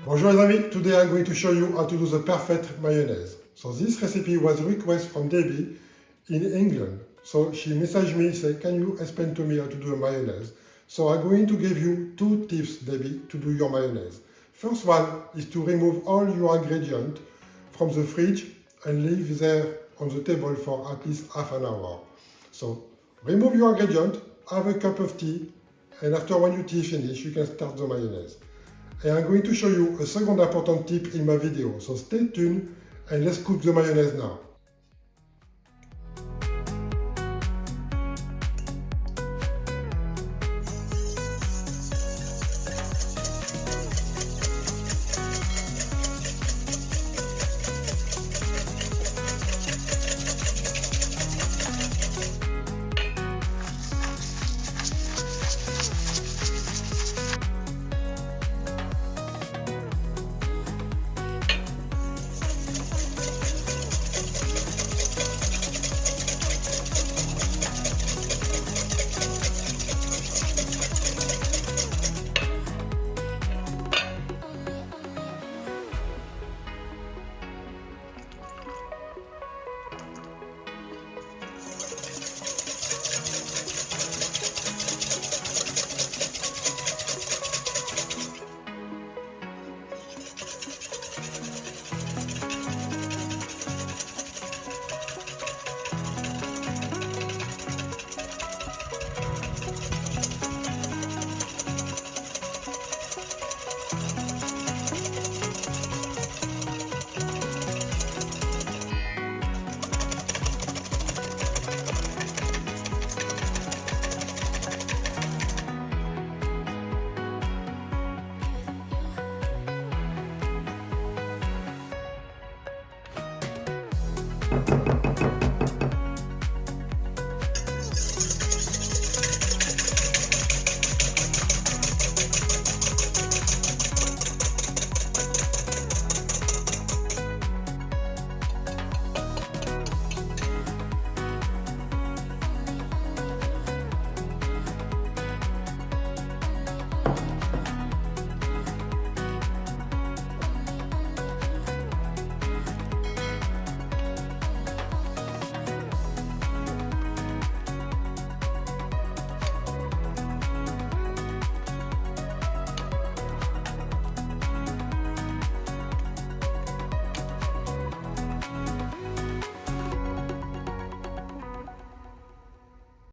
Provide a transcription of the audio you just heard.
Bonjour les amis, today I'm going to show you how to do the perfect mayonnaise. So this recipe was a request from Debbie in England. So she messaged me, said, can you explain to me how to do a mayonnaise? So I'm going to give you 2 tips, Debbie, to do your mayonnaise. First one is to remove all your ingredients from the fridge and leave there on the table for at least half an hour. So remove your ingredient, have a cup of tea, and after when your tea is finished, you can start the mayonnaise. And I'm going to show you a second important tip in my video, so stay tuned and let's cook the mayonnaise now.